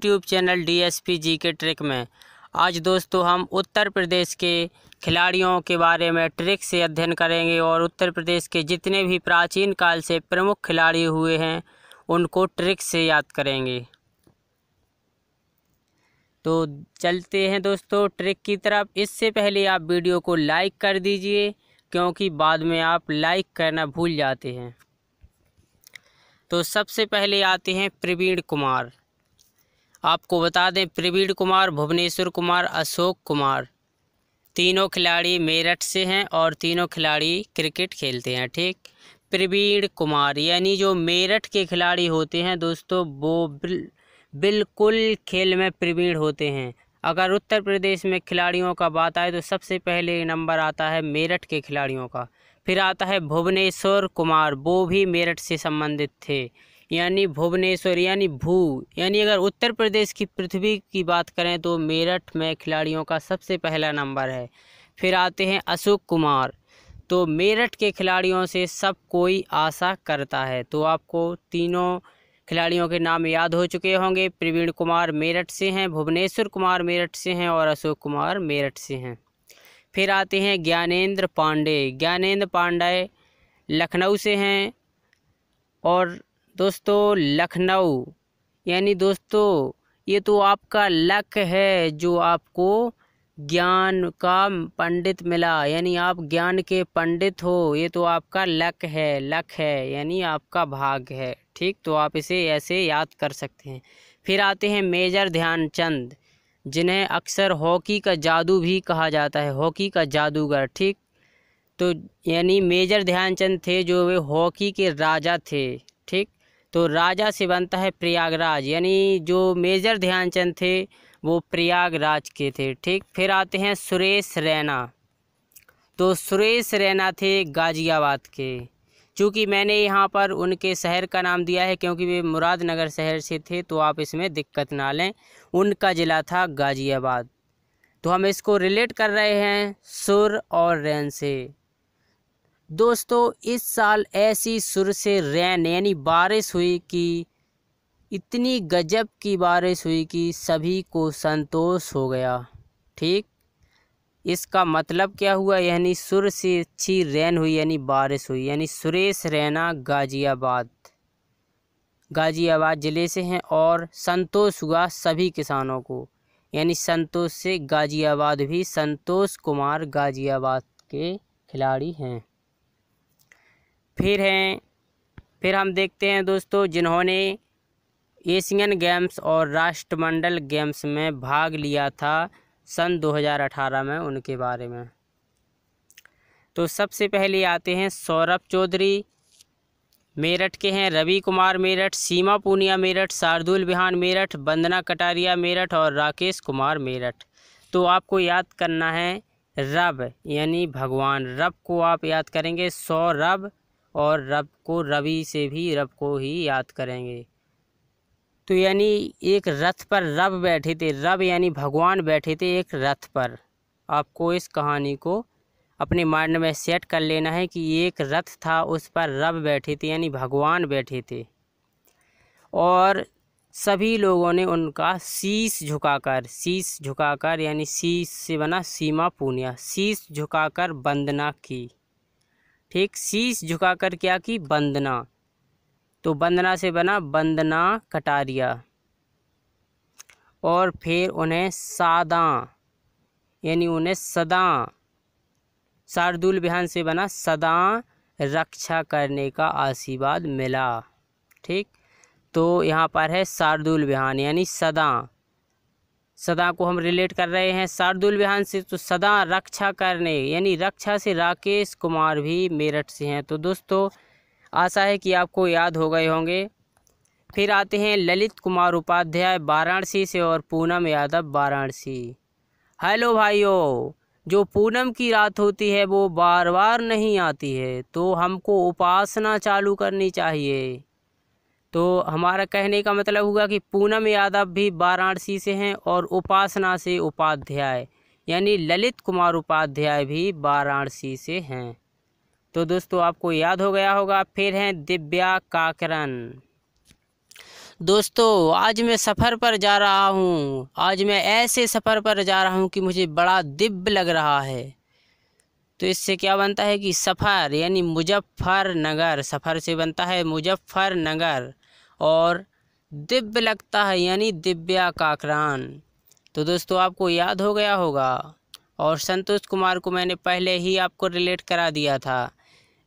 YouTube channel DSP GK trick में। आज दोस्तों हम उत्तर प्रदेश के खिलाड़ियों के बारे में ट्रिक से अध्ययन करेंगे और उत्तर प्रदेश के जितने भी प्राचीन काल से प्रमुख खिलाड़ी हुए हैं उनको ट्रिक से याद करेंगे। तो चलते हैं दोस्तों ट्रिक की तरफ। इससे पहले आप वीडियो को लाइक कर दीजिए क्योंकि बाद में आप लाइक करना भूल जाते हैं। तो सबसे पहले आते हैं प्रवीण कुमार। आपको बता दें प्रवीण कुमार, भुवनेश्वर कुमार, अशोक कुमार, तीनों खिलाड़ी मेरठ से हैं और तीनों खिलाड़ी क्रिकेट खेलते हैं। ठीक, प्रवीण कुमार यानी जो मेरठ के खिलाड़ी होते हैं दोस्तों वो बिल्कुल खेल में प्रवीण होते हैं। अगर उत्तर प्रदेश में खिलाड़ियों का बात आए तो सबसे पहले नंबर आता है मेरठ के खिलाड़ियों का। फिर आता है भुवनेश्वर कुमार, वो भी मेरठ से संबंधित थे, यानी भुवनेश्वर यानी अगर उत्तर प्रदेश की पृथ्वी की बात करें तो मेरठ में खिलाड़ियों का सबसे पहला नंबर है। फिर आते हैं अशोक कुमार, तो मेरठ के खिलाड़ियों से सब कोई आशा करता है। तो आपको तीनों खिलाड़ियों के नाम याद हो चुके होंगे। प्रवीण कुमार मेरठ से हैं, भुवनेश्वर कुमार मेरठ से हैं और अशोक कुमार मेरठ से हैं। फिर आते हैं ज्ञानेंद्र पांडे। ज्ञानेंद्र पांडे लखनऊ से हैं और दोस्तों लखनऊ यानी दोस्तों ये तो आपका लक है जो आपको ज्ञान का पंडित मिला, यानी आप ज्ञान के पंडित हो, ये तो आपका लक है यानी आपका भाग्य है। ठीक, तो आप इसे ऐसे याद कर सकते हैं। फिर आते हैं मेजर ध्यानचंद, जिन्हें अक्सर हॉकी का जादू भी कहा जाता है, हॉकी का जादूगर। ठीक, तो यानी मेजर ध्यानचंद थे जो वे हॉकी के राजा थे। ठीक, तो राजा से बनता है प्रयागराज, यानी जो मेजर ध्यानचंद थे वो प्रयागराज के थे। ठीक, फिर आते हैं सुरेश रैना, तो सुरेश रैना थे गाजियाबाद के। चूँकि मैंने यहाँ पर उनके शहर का नाम दिया है क्योंकि वे मुरादनगर शहर से थे, तो आप इसमें दिक्कत ना लें, उनका ज़िला था गाजियाबाद। तो हम इसको रिलेट कर रहे हैं सुर और रैन से। दोस्तों इस साल ऐसी सुर से रैन यानी बारिश हुई कि इतनी गजब की बारिश हुई कि सभी को संतोष हो गया। ठीक, इसका मतलब क्या हुआ, यानी सुर से अच्छी रैन हुई यानी बारिश हुई, यानी सुरेश रैना गाजियाबाद ज़िले से हैं और संतोष हुआ सभी किसानों को, यानी संतोष से गाजियाबाद भी, संतोष कुमार गाजियाबाद के खिलाड़ी हैं। फिर हम देखते हैं दोस्तों जिन्होंने एशियन गेम्स और राष्ट्रमंडल गेम्स में भाग लिया था सन 2018 में, उनके बारे में। तो सबसे पहले आते हैं सौरभ चौधरी, मेरठ के हैं, रवि कुमार मेरठ, सीमा पूनिया मेरठ, शार्दुल विहान मेरठ, वंदना कटारिया मेरठ और राकेश कुमार मेरठ। तो आपको याद करना है रब यानी भगवान, रब को आप याद करेंगे सौरभ, और रब को रवि से भी रब को ही याद करेंगे। तो यानी एक रथ पर रब बैठे थे, रब यानी भगवान बैठे थे एक रथ पर। आपको इस कहानी को अपने माइंड में सेट कर लेना है कि एक रथ था, उस पर रब बैठे थे यानी भगवान बैठे थे और सभी लोगों ने उनका शीश झुकाकर यानी शीश से बना सीमा पूनिया, शीश झुकाकर वंदना की। ठीक, शीश झुकाकर क्या की, वंदना, तो वंदना से बना वंदना कटारिया। और फिर उन्हें सादा यानी उन्हें सदा, शार्दुल विहान से बना सदा रक्षा करने का आशीर्वाद मिला। ठीक, तो यहाँ पर है शार्दुल विहान यानी सदा को हम रिलेट कर रहे हैं शार्दुल विहान से, तो सदा रक्षा करने यानी रक्षा से राकेश कुमार भी मेरठ से हैं। तो दोस्तों आशा है कि आपको याद हो गए होंगे। फिर आते हैं ललित कुमार उपाध्याय वाराणसी से और पूनम यादव वाराणसी। हेलो भाइयों, जो पूनम की रात होती है वो बार बार नहीं आती है, तो हमको उपासना चालू करनी चाहिए। तो हमारा कहने का मतलब हुआ कि पूनम यादव भी वाराणसी से हैं और उपासना से उपाध्याय यानी ललित कुमार उपाध्याय भी वाराणसी से हैं। तो दोस्तों आपको याद हो गया होगा। फिर हैं दिव्या काकरन, दोस्तों आज मैं सफ़र पर जा रहा हूँ। आज मैं ऐसे सफ़र पर जा रहा हूँ कि मुझे बड़ा दिव्य लग रहा है। तो इससे क्या बनता है कि सफ़र यानी मुजफ्फरनगर, सफ़र से बनता है मुजफ्फरनगर। और दिव्य लगता है यानी दिव्या काकरान। तो दोस्तों आपको याद हो गया होगा। और संतोष कुमार को मैंने पहले ही आपको रिलेट करा दिया था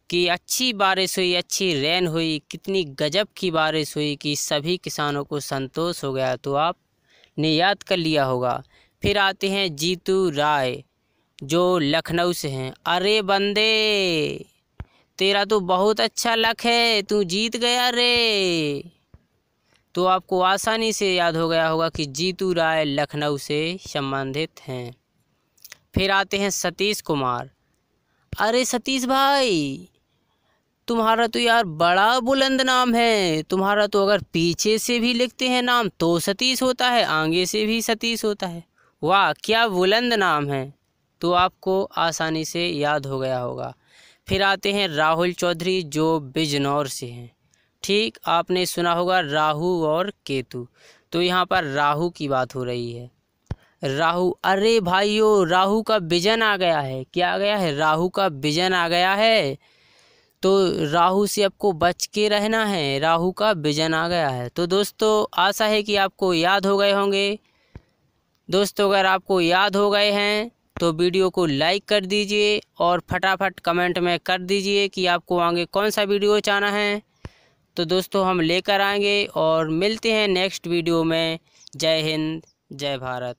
कि अच्छी बारिश हुई, अच्छी रेन हुई, कितनी गजब की बारिश हुई कि सभी किसानों को संतोष हो गया। तो आपने याद कर लिया होगा। फिर आते हैं जीतू राय जो लखनऊ से हैं। अरे बंदे तेरा तो बहुत अच्छा लक है, तू जीत गया रे। तो आपको आसानी से याद हो गया होगा कि जीतू राय लखनऊ से संबंधित हैं। फिर आते हैं सतीश कुमार। अरे सतीश भाई तुम्हारा तो यार बड़ा बुलंद नाम है। तुम्हारा तो अगर पीछे से भी लिखते हैं नाम तो सतीश होता है, आगे से भी सतीश होता है। वाह क्या बुलंद नाम है। तो आपको आसानी से याद हो गया होगा। फिर आते हैं राहुल चौधरी जो बिजनौर से हैं। ठीक आपने सुना होगा राहु और केतु। तो यहाँ पर राहु की बात हो रही है। राहु, अरे भाइयों राहु का विजन आ गया है। क्या आ गया है? राहु का विजन आ गया है। तो राहु से आपको बच के रहना है, राहु का विजन आ गया है। तो दोस्तों आशा है कि आपको याद हो गए होंगे। दोस्तों अगर आपको याद हो गए हैं तो वीडियो को लाइक कर दीजिए और फटाफट कमेंट में कर दीजिए कि आपको आगे कौन सा वीडियो चाहना है। तो दोस्तों हम लेकर आएंगे और मिलते हैं नेक्स्ट वीडियो में। जय हिंद, जय भारत।